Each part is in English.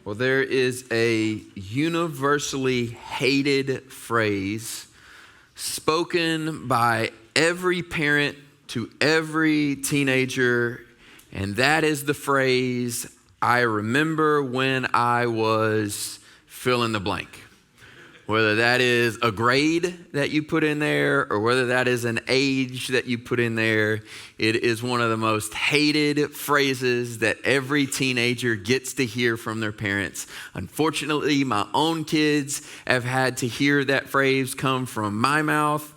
Well, there is a universally hated phrase spoken by every parent to every teenager, and that is the phrase, "I remember when I was fill in the blank." Whether that is a grade that you put in there or whether that is an age that you put in there, it is one of the most hated phrases that every teenager gets to hear from their parents. Unfortunately, my own kids have had to hear that phrase come from my mouth.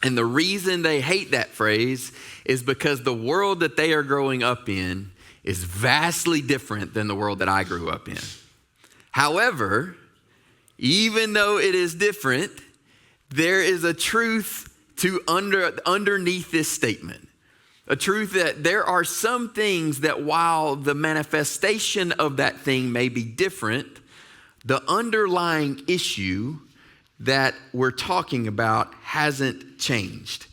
And the reason they hate that phrase is because the world that they are growing up in is vastly different than the world that I grew up in. However, even though it is different, there is a truth to underneath this statement. A truth that there are some things that while the manifestation of that thing may be different, the underlying issue that we're talking about hasn't changed.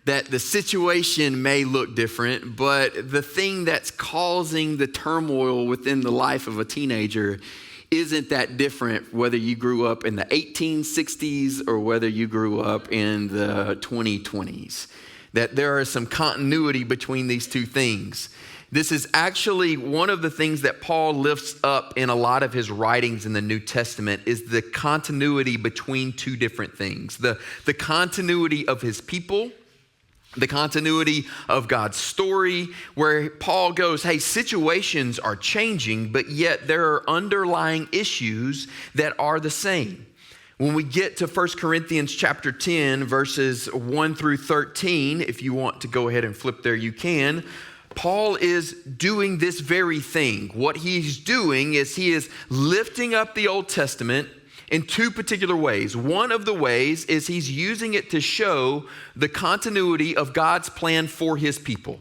That the situation may look different, but the thing that's causing the turmoil within the life of a teenager isn't that different whether you grew up in the 1860s or whether you grew up in the 2020s. That there are some continuity between these two things. This is actually one of the things that Paul lifts up in a lot of his writings in the New Testament is the continuity between two different things. The continuity of his people, the continuity of God's story, where Paul goes, hey, situations are changing, but yet there are underlying issues that are the same. When we get to 1 Corinthians chapter 10, verses 1 through 13, if you want to go ahead and flip there, you can. Paul is doing this very thing. What he's doing is he is lifting up the Old Testament in two particular ways. One of the ways is he's using it to show the continuity of God's plan for his people.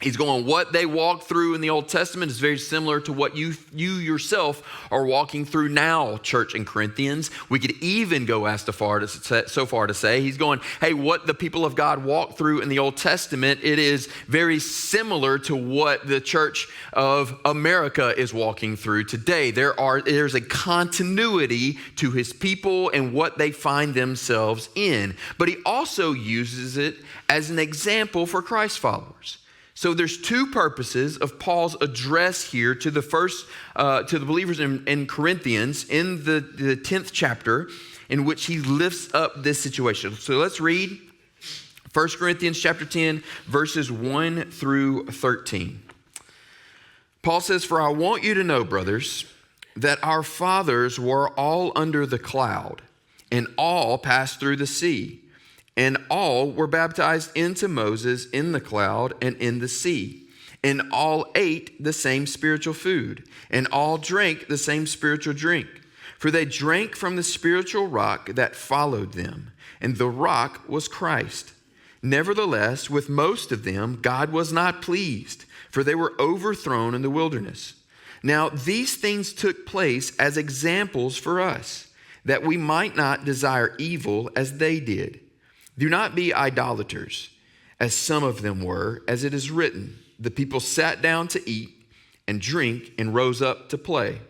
He's going, what they walked through in the Old Testament is very similar to what you yourself are walking through now, church in Corinthians. We could even go so far to say, he's going, hey, what the people of God walked through in the Old Testament, it is very similar to what the church of America is walking through today. There's a continuity to his people and what they find themselves in. But he also uses it as an example for Christ followers. So there's two purposes of Paul's address here to the believers in Corinthians in the 10th chapter, in which he lifts up this situation. So let's read 1 Corinthians chapter 10, verses 1 through 13. Paul says, "For I want you to know, brothers, that our fathers were all under the cloud, and all passed through the sea. And all were baptized into Moses in the cloud and in the sea. And all ate the same spiritual food, and all drank the same spiritual drink. For they drank from the spiritual rock that followed them, and the rock was Christ. Nevertheless, with most of them, God was not pleased, for they were overthrown in the wilderness. Now, these things took place as examples for us, that we might not desire evil as they did. Do not be idolaters, as some of them were, as it is written, the people sat down to eat and drink and rose up to play.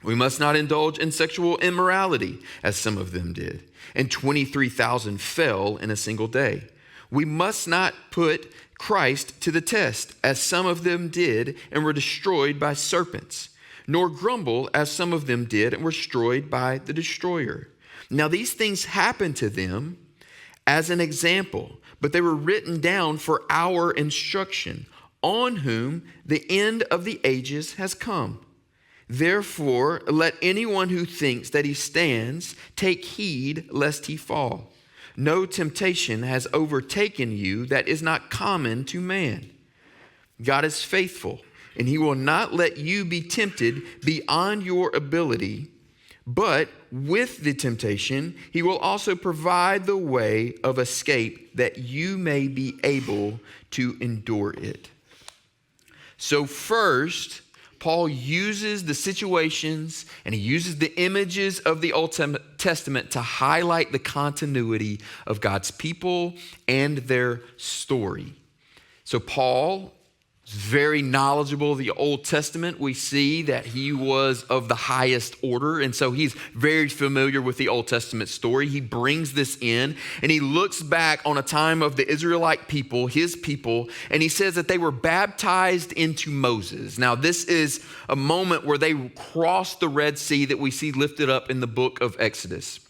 We must not indulge in sexual immorality, as some of them did, and 23,000 fell in a single day. We must not put Christ to the test, as some of them did and were destroyed by serpents. nor grumble as some of them did and were destroyed by the destroyer. Now these things happened to them as an example, but they were written down for our instruction, on whom the end of the ages has come. Therefore, let anyone who thinks that he stands take heed lest he fall. No temptation has overtaken you that is not common to man. God is faithful, and he will not let you be tempted beyond your ability, but with the temptation, he will also provide the way of escape that you may be able to endure it. So first, Paul uses the situations and he uses the images of the Old Testament to highlight the continuity of God's people and their story. So Paul is very knowledgeable of the Old Testament. We see that he was of the highest order, and so he's very familiar with the Old Testament story. He brings this in, and he looks back on a time of the Israelite people, his people, and he says that they were baptized into Moses. Now, this is a moment where they crossed the Red Sea that we see lifted up in the book of Exodus.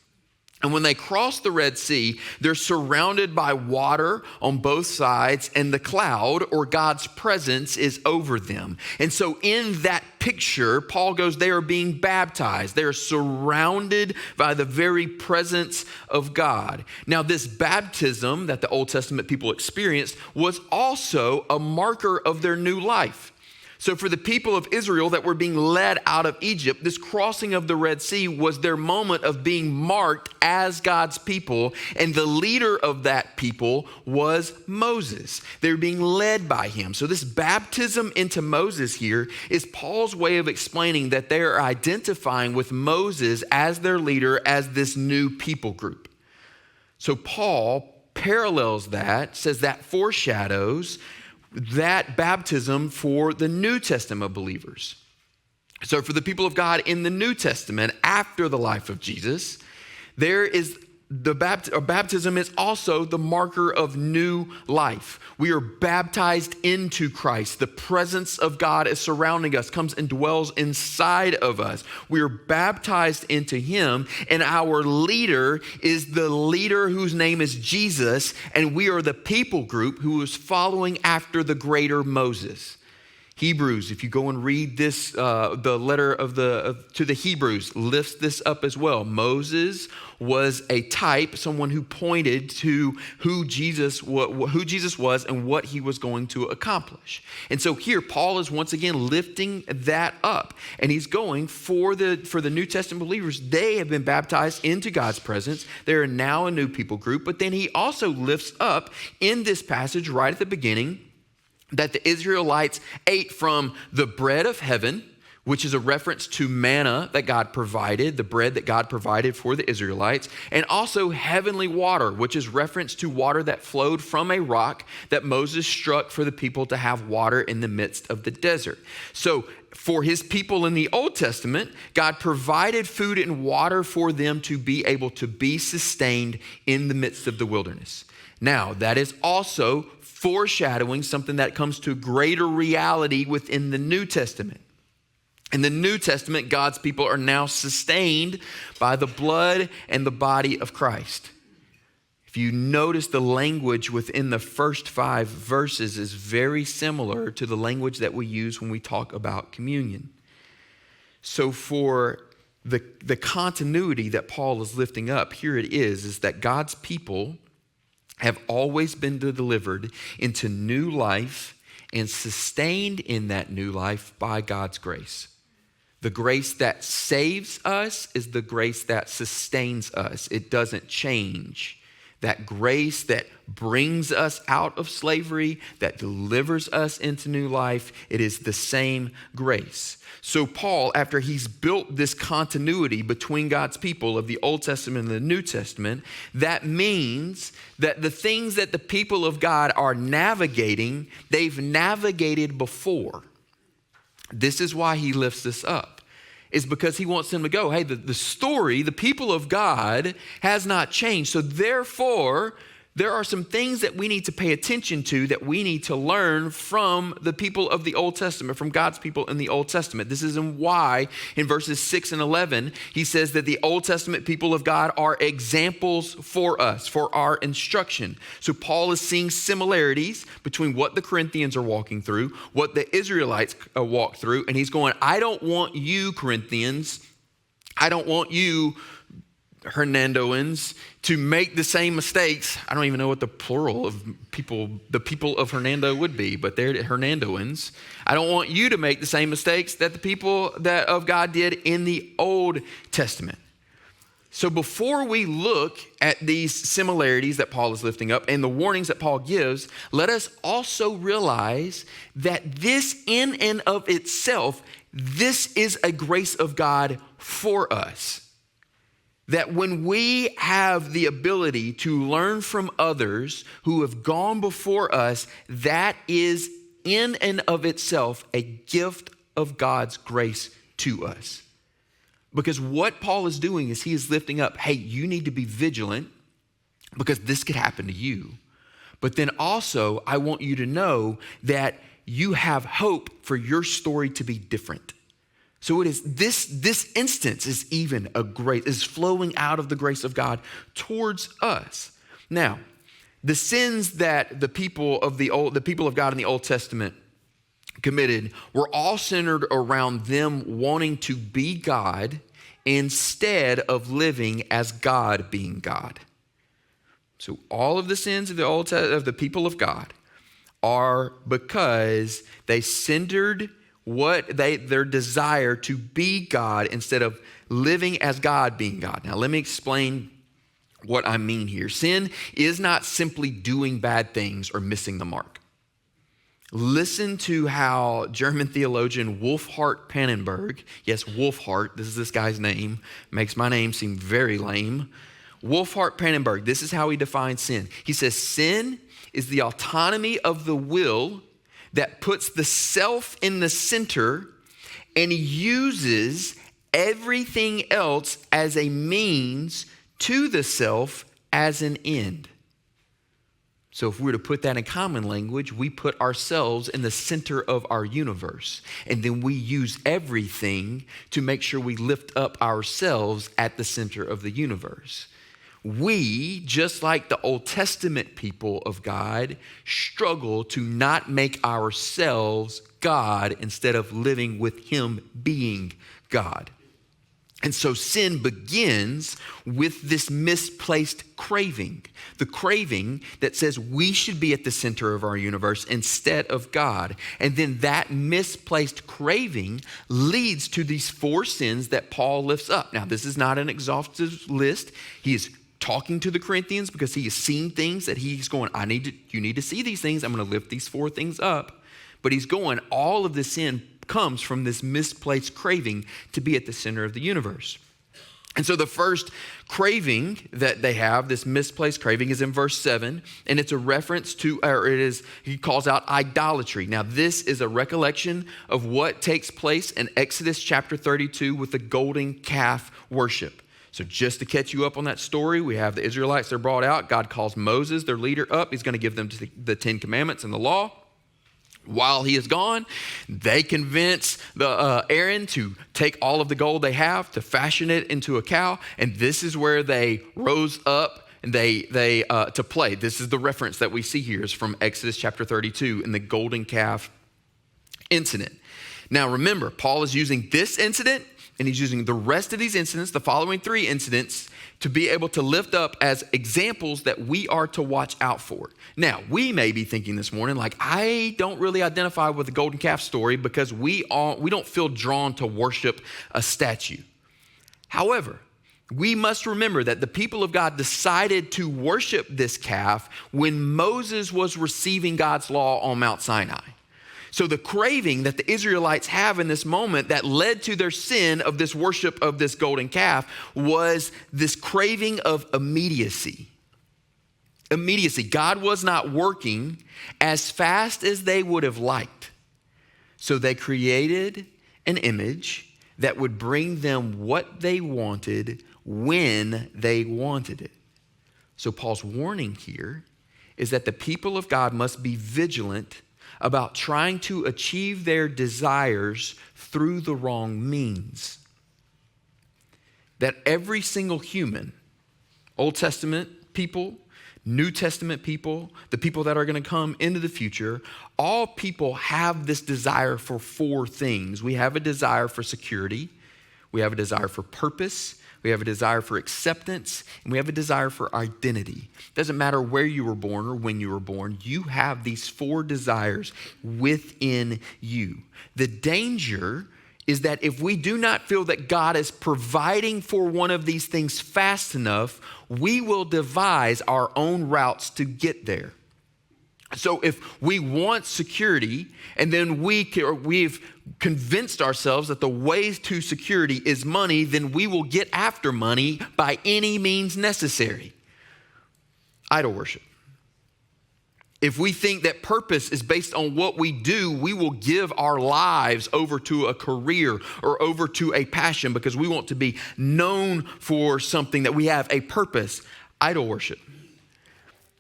And when they cross the Red Sea, they're surrounded by water on both sides, and the cloud, or God's presence, is over them. And so in that picture, Paul goes, they are being baptized. They are surrounded by the very presence of God. Now, this baptism that the Old Testament people experienced was also a marker of their new life. So for the people of Israel that were being led out of Egypt, this crossing of the Red Sea was their moment of being marked as God's people. And the leader of that people was Moses. They were being led by him. So this baptism into Moses here is Paul's way of explaining that they are identifying with Moses as their leader, as this new people group. So Paul parallels that, says that foreshadows that baptism for the New Testament believers. So for the people of God in the New Testament, after the life of Jesus, there is baptism is also the marker of new life. We are baptized into Christ. The presence of God is surrounding us, comes and dwells inside of us. We are baptized into him, and our leader is the leader whose name is Jesus, and we are the people group who is following after the greater Moses. Hebrews, if you go and read this, the letter to the Hebrews lifts this up as well. Moses was a type, someone who pointed to who Jesus was and what he was going to accomplish. And so here, Paul is once again lifting that up, and he's going for the New Testament believers. They have been baptized into God's presence. They are now a new people group. But then he also lifts up in this passage right at the beginning that the Israelites ate from the bread of heaven, which is a reference to manna that God provided, the bread that God provided for the Israelites, and also heavenly water, which is reference to water that flowed from a rock that Moses struck for the people to have water in the midst of the desert. So for his people in the Old Testament, God provided food and water for them to be able to be sustained in the midst of the wilderness. Now, that is also foreshadowing something that comes to greater reality within the New Testament. In the New Testament, God's people are now sustained by the blood and the body of Christ. If you notice, the language within the first 5 verses is very similar to the language that we use when we talk about communion. So for the continuity that Paul is lifting up, here it is that God's people have always been delivered into new life and sustained in that new life by God's grace. The grace that saves us is the grace that sustains us. It doesn't change. That grace that brings us out of slavery, that delivers us into new life, it is the same grace. So Paul, after he's built this continuity between God's people of the Old Testament and the New Testament, that means that the things that the people of God are navigating, they've navigated before. This is why he lifts this up, is because he wants them to go, hey, the story, the people of God has not changed. So therefore, there are some things that we need to pay attention to, that we need to learn from the people of the Old Testament, from God's people in the Old Testament. This is why in verses 6 and 11, he says that the Old Testament people of God are examples for us, for our instruction. So Paul is seeing similarities between what the Corinthians are walking through, what the Israelites walk through, and he's going, I don't want you, Corinthians, I don't want you, Hernandoans, to make the same mistakes. I don't even know what the plural of people, the people of Hernando would be, but they're Hernandoans. I don't want you to make the same mistakes that the people that of God did in the Old Testament. So before we look at these similarities that Paul is lifting up and the warnings that Paul gives, let us also realize that this in and of itself, this is a grace of God for us. That when we have the ability to learn from others who have gone before us, that is in and of itself a gift of God's grace to us. Because what Paul is doing is he is lifting up, hey, you need to be vigilant because this could happen to you. But then also, I want you to know that you have hope for your story to be different. So it is this instance is even a grace, is flowing out of the grace of God towards us. Now, the sins that the people of God in the Old Testament committed were all centered around them wanting to be God instead of living as God being God. So all of the sins of the people of God are because they centered their desire to be God instead of living as God being God. Now, let me explain what I mean here. Sin is not simply doing bad things or missing the mark. Listen to how German theologian Wolfhart Pannenberg, yes, Wolfhart, this is this guy's name, makes my name seem very lame. Wolfhart Pannenberg, this is how he defines sin. He says, sin is the autonomy of the will that puts the self in the center and uses everything else as a means to the self as an end. So if we were to put that in common language, we put ourselves in the center of our universe, and then we use everything to make sure we lift up ourselves at the center of the universe. We, just like the Old Testament people of God, struggle to not make ourselves God instead of living with Him being God. And so sin begins with this misplaced craving, the craving that says we should be at the center of our universe instead of God. And then that misplaced craving leads to these 4 sins that Paul lifts up. Now, this is not an exhaustive list. He is talking to the Corinthians because he has seen things that he's going, you need to see these things. I'm going to lift these 4 things up. But he's going, all of the sin comes from this misplaced craving to be at the center of the universe. And so the first craving that they have, this misplaced craving, is in verse 7, and it's a reference to, he calls out idolatry. Now, this is a recollection of what takes place in Exodus chapter 32 with the golden calf worship. So just to catch you up on that story, we have the Israelites, they're brought out. God calls Moses, their leader, up. He's going to give them the 10 commandments and the law. While he is gone, they convince Aaron to take all of the gold they have, to fashion it into a cow. And this is where they rose up and they to play. This is the reference that we see here is from Exodus chapter 32 in the golden calf incident. Now remember, Paul is using this incident and he's using the rest of these incidents, the following 3 incidents, to be able to lift up as examples that we are to watch out for. Now, we may be thinking this morning, like, I don't really identify with the golden calf story because we don't feel drawn to worship a statue. However, we must remember that the people of God decided to worship this calf when Moses was receiving God's law on Mount Sinai. So the craving that the Israelites have in this moment that led to their sin of this worship of this golden calf was this craving of immediacy. Immediacy. God was not working as fast as they would have liked. So they created an image that would bring them what they wanted when they wanted it. So Paul's warning here is that the people of God must be vigilant about trying to achieve their desires through the wrong means. That every single human, Old Testament people, New Testament people, the people that are going to come into the future, all people have this desire for four things. We have a desire for security, we have a desire for purpose, we have a desire for acceptance, and we have a desire for identity. It doesn't matter where you were born or when you were born, you have these four desires within you. The danger is that if we do not feel that God is providing for one of these things fast enough, we will devise our own routes to get there. So if we want security and then we've convinced ourselves that the way to security is money, then we will get after money by any means necessary. Idol worship. If we think that purpose is based on what we do, we will give our lives over to a career or over to a passion because we want to be known for something, that we have a purpose. Idol worship.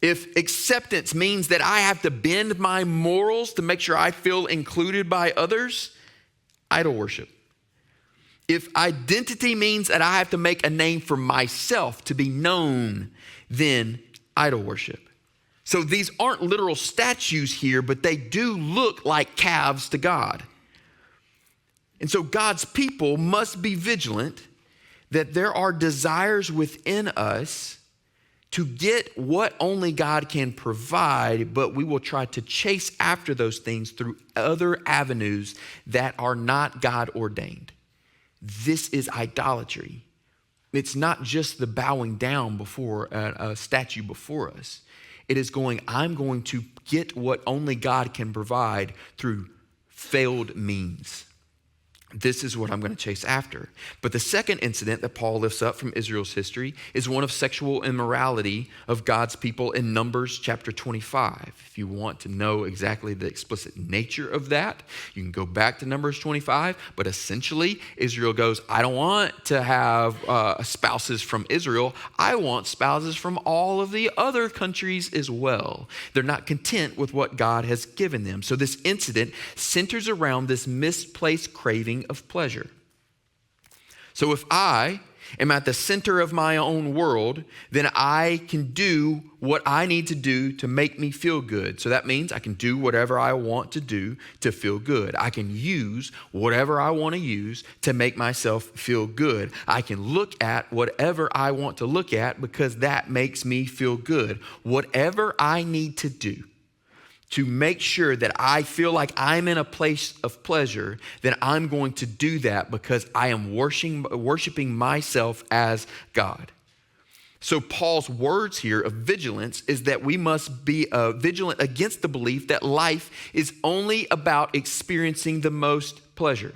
If acceptance means that I have to bend my morals to make sure I feel included by others, idol worship. If identity means that I have to make a name for myself to be known, then idol worship. So these aren't literal statues here, but they do look like calves to God. And so God's people must be vigilant that there are desires within us to get what only God can provide, but we will try to chase after those things through other avenues that are not God ordained. This is idolatry. It's not just the bowing down before a statue before us. It is I'm going to get what only God can provide through failed means. This is what I'm going to chase after. But the second incident that Paul lifts up from Israel's history is one of sexual immorality of God's people in Numbers chapter 25. If you want to know exactly the explicit nature of that, you can go back to Numbers 25. But essentially, Israel goes, I don't want to have spouses from Israel. I want spouses from all of the other countries as well. They're not content with what God has given them. So this incident centers around this misplaced craving of pleasure. So if I am at the center of my own world, then I can do what I need to do to make me feel good. So that means I can do whatever I want to do to feel good. I can use whatever I want to use to make myself feel good. I can look at whatever I want to look at because that makes me feel good. Whatever I need to do to make sure that I feel like I'm in a place of pleasure, then I'm going to do that because I am worshiping myself as God. So Paul's words here of vigilance is that we must be vigilant against the belief that life is only about experiencing the most pleasure.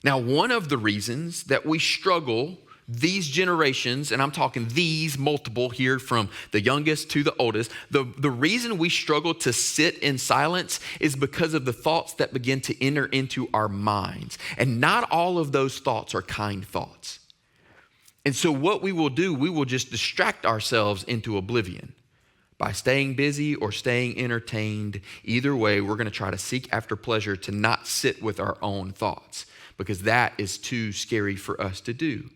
Now, one of the reasons that we struggle these generations, and I'm talking these multiple here from the youngest to the oldest, the reason we struggle to sit in silence is because of the thoughts that begin to enter into our minds. And not all of those thoughts are kind thoughts. And so what we will do, we will just distract ourselves into oblivion by staying busy or staying entertained. Either way, we're going to try to seek after pleasure to not sit with our own thoughts because that is too scary for us to do.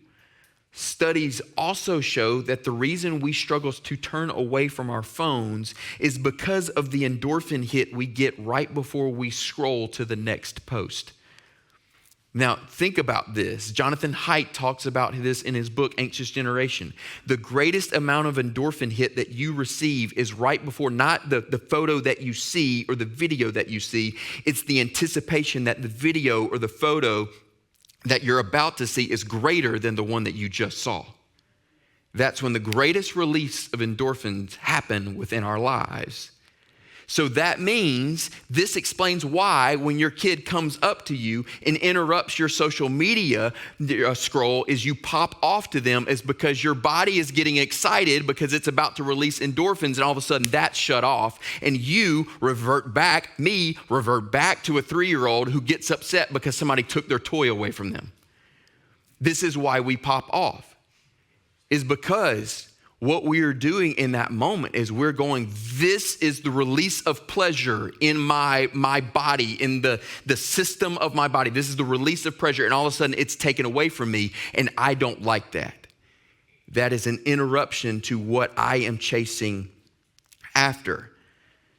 Studies also show that the reason we struggle to turn away from our phones is because of the endorphin hit we get right before we scroll to the next post. Now, think about this. Jonathan Haidt talks about this in his book, Anxious Generation. The greatest amount of endorphin hit that you receive is right before, not the photo that you see or the video that you see. It's the anticipation that the video or the photo that you're about to see is greater than the one that you just saw. That's when the greatest release of endorphins happen within our lives. So that means this explains why when your kid comes up to you and interrupts your social media scroll is you pop off to them is because your body is getting excited because it's about to release endorphins and all of a sudden that's shut off and you revert back to a 3-year-old who gets upset because somebody took their toy away from them. This is why we pop off, is because what we are doing in that moment is we're going, this is the release of pleasure in my body, in the system of my body. This is the release of pleasure, and all of a sudden it's taken away from me, and I don't like that. That is an interruption to what I am chasing after.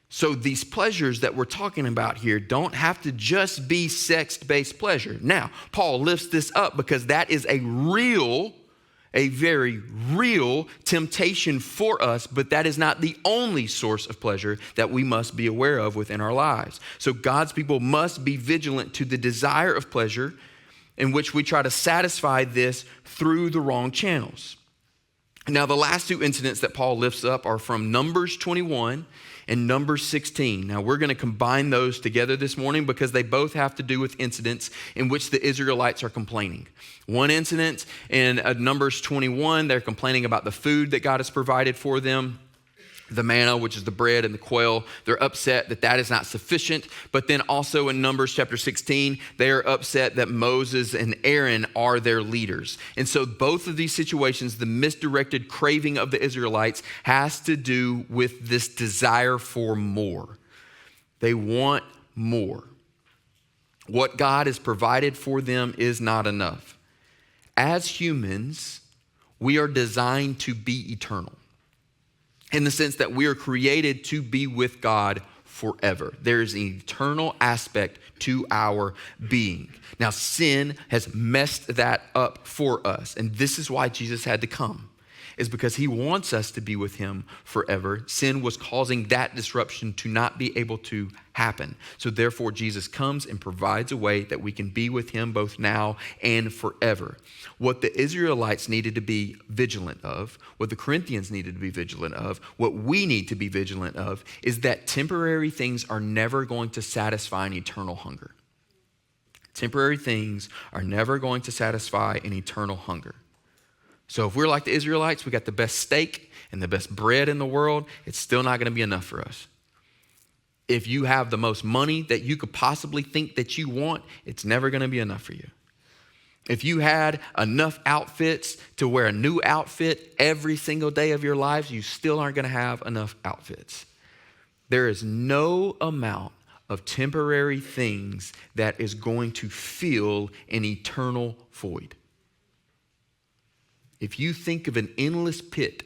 So these pleasures that we're talking about here don't have to just be sex-based pleasure. Now, Paul lifts this up because that is a very real temptation for us, but that is not the only source of pleasure that we must be aware of within our lives. So God's people must be vigilant to the desire of pleasure in which we try to satisfy this through the wrong channels. Now, the last two incidents that Paul lifts up are from Numbers 21 and Numbers 16. Now, we're going to combine those together this morning because they both have to do with incidents in which the Israelites are complaining. One incident in Numbers 21, they're complaining about the food that God has provided for them, the manna, which is the bread and the quail. They're upset that that is not sufficient. But then also in Numbers chapter 16, they are upset that Moses and Aaron are their leaders. And so both of these situations, the misdirected craving of the Israelites has to do with this desire for more. They want more. What God has provided for them is not enough. As humans, we are designed to be eternal, in the sense that we are created to be with God forever. There is an eternal aspect to our being. Now, sin has messed that up for us. And this is why Jesus had to come, is because he wants us to be with him forever. Sin was causing that disruption to not be able to happen. So therefore, Jesus comes and provides a way that we can be with him both now and forever. What the Israelites needed to be vigilant of, what the Corinthians needed to be vigilant of, what we need to be vigilant of, is that temporary things are never going to satisfy an eternal hunger. Temporary things are never going to satisfy an eternal hunger. So if we're like the Israelites, we got the best steak and the best bread in the world, it's still not going to be enough for us. If you have the most money that you could possibly think that you want, it's never going to be enough for you. If you had enough outfits to wear a new outfit every single day of your lives, you still aren't going to have enough outfits. There is no amount of temporary things that is going to fill an eternal void. If you think of an endless pit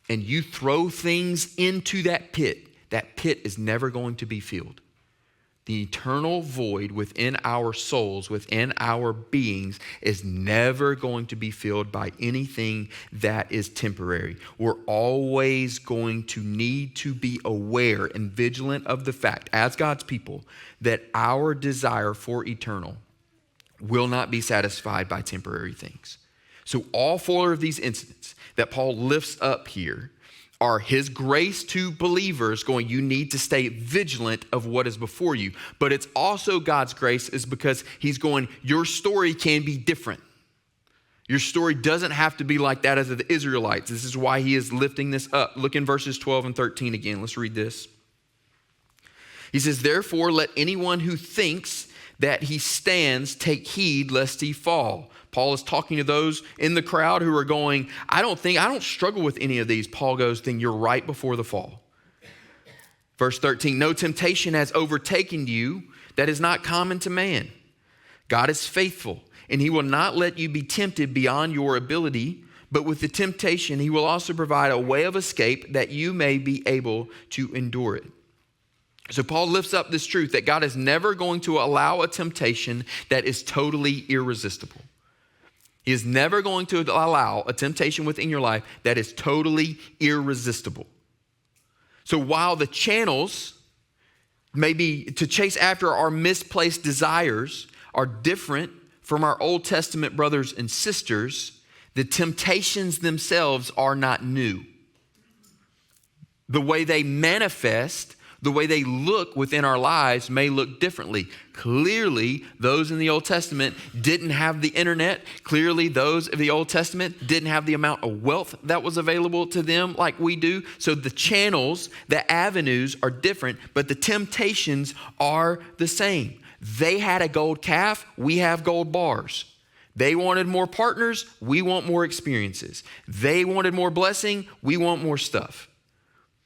and you throw things into that pit is never going to be filled. The eternal void within our souls, within our beings, is never going to be filled by anything that is temporary. We're always going to need to be aware and vigilant of the fact, as God's people, that our desire for eternal will not be satisfied by temporary things. So all four of these incidents that Paul lifts up here are his grace to believers going, you need to stay vigilant of what is before you. But it's also God's grace is because he's going, your story can be different. Your story doesn't have to be like that as of the Israelites. This is why he is lifting this up. Look in verses 12 and 13 again. Let's read this. He says, therefore, let anyone who thinks that he stands take heed lest he fall. Paul is talking to those in the crowd who are going, I don't struggle with any of these. Paul goes, then you're right before the fall. Verse 13, no temptation has overtaken you that is not common to man. God is faithful, and he will not let you be tempted beyond your ability, but with the temptation, he will also provide a way of escape that you may be able to endure it. So Paul lifts up this truth that God is never going to allow a temptation that is totally irresistible. He is never going to allow a temptation within your life that is totally irresistible. So while the channels maybe to chase after our misplaced desires are different from our Old Testament brothers and sisters, the temptations themselves are not new. The way they manifest, the way they look within our lives may look differently. Clearly, those in the Old Testament didn't have the internet. Clearly, those of the Old Testament didn't have the amount of wealth that was available to them like we do. So the channels, the avenues are different, but the temptations are the same. They had a gold calf. We have gold bars. They wanted more partners. We want more experiences. They wanted more blessing. We want more stuff.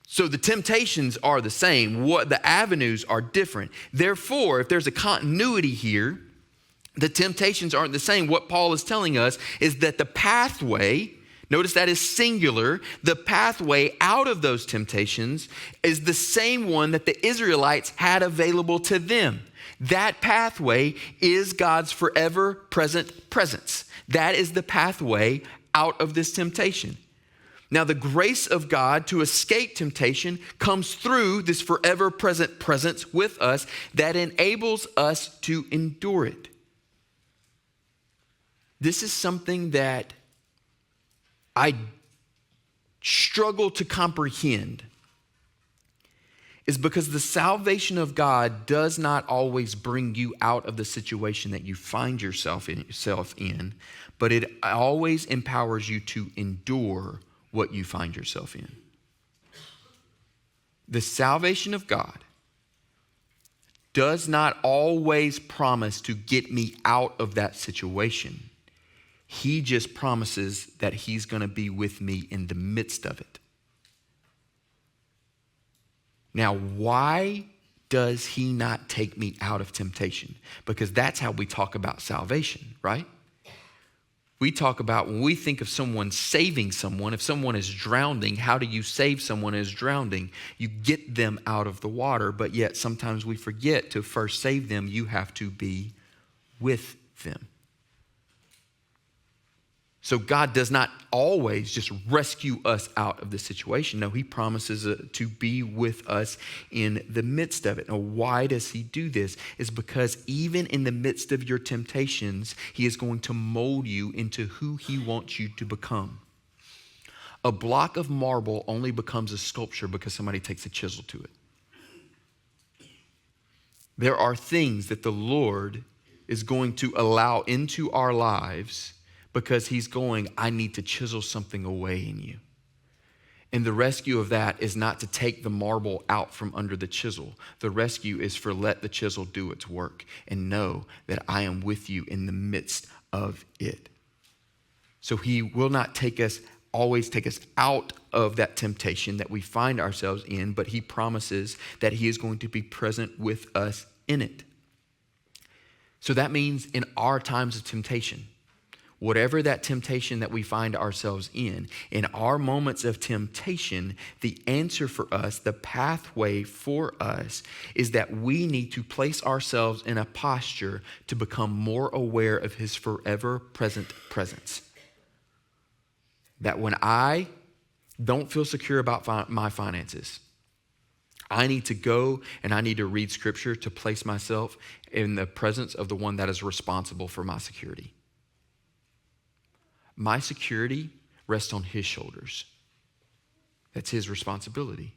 So the temptations are the same. The avenues are different. Therefore, if there's a continuity here, the temptations aren't the same. What Paul is telling us is that the pathway, notice that is singular, the pathway out of those temptations is the same one that the Israelites had available to them. That pathway is God's forever present presence. That is the pathway out of this temptation. Now, the grace of God to escape temptation comes through this forever present presence with us that enables us to endure it. This is something that I struggle to comprehend, is because the salvation of God does not always bring you out of the situation that you find yourself in, but it always empowers you to endure what you find yourself in. The salvation of God does not always promise to get me out of that situation. He just promises that he's going to be with me in the midst of it. Now, why does he not take me out of temptation? Because that's how we talk about salvation, right? We talk about when we think of someone saving someone, if someone is drowning, how do you save someone who is drowning? You get them out of the water, but yet sometimes we forget to first save them, you have to be with them. So God does not always just rescue us out of the situation. No, he promises to be with us in the midst of it. Now, why does he do this? It's because even in the midst of your temptations, he is going to mold you into who he wants you to become. A block of marble only becomes a sculpture because somebody takes a chisel to it. There are things that the Lord is going to allow into our lives because he's going, I need to chisel something away in you. And the rescue of that is not to take the marble out from under the chisel. The rescue is for let the chisel do its work and know that I am with you in the midst of it. So he will not always take us out of that temptation that we find ourselves in, but he promises that he is going to be present with us in it. So that means in our times of temptation, whatever that temptation that we find ourselves in our moments of temptation, the answer for us, the pathway for us is that we need to place ourselves in a posture to become more aware of his forever present presence. That when I don't feel secure about my finances, I need to go and I need to read scripture to place myself in the presence of the one that is responsible for my security. My security rests on his shoulders. That's his responsibility.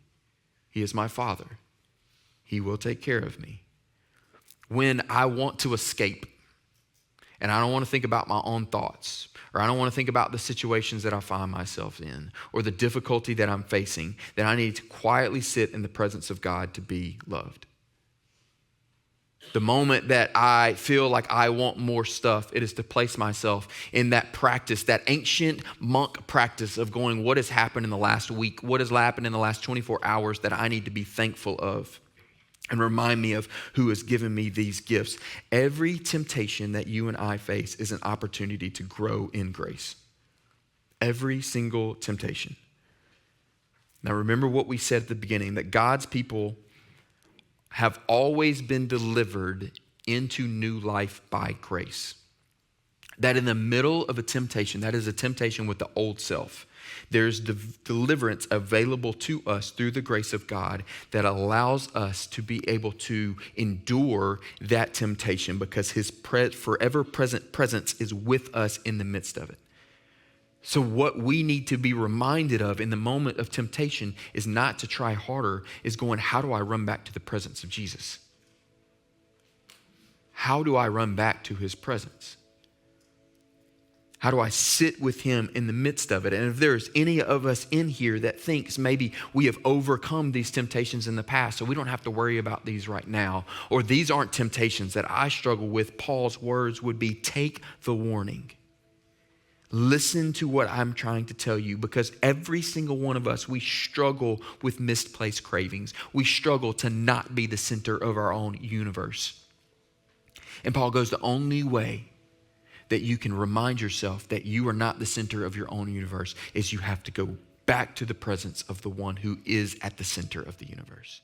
He is my father. He will take care of me. When I want to escape and I don't want to think about my own thoughts, or I don't want to think about the situations that I find myself in, or the difficulty that I'm facing, then I need to quietly sit in the presence of God to be loved. The moment that I feel like I want more stuff, it is to place myself in that practice, that ancient monk practice of going, what has happened in the last week? What has happened in the last 24 hours that I need to be thankful of? And remind me of who has given me these gifts. Every temptation that you and I face is an opportunity to grow in grace. Every single temptation. Now remember what we said at the beginning, that God's people have always been delivered into new life by grace. That in the middle of a temptation, that is a temptation with the old self, there's deliverance available to us through the grace of God that allows us to be able to endure that temptation because his forever present presence is with us in the midst of it. So what we need to be reminded of in the moment of temptation is not to try harder, is going, how do I run back to the presence of Jesus? How do I run back to his presence? How do I sit with him in the midst of it? And if there's any of us in here that thinks maybe we have overcome these temptations in the past, so we don't have to worry about these right now, or these aren't temptations that I struggle with, Paul's words would be, take the warning. Listen to what I'm trying to tell you, because every single one of us, we struggle with misplaced cravings. We struggle to not be the center of our own universe. And Paul goes, the only way that you can remind yourself that you are not the center of your own universe is you have to go back to the presence of the one who is at the center of the universe.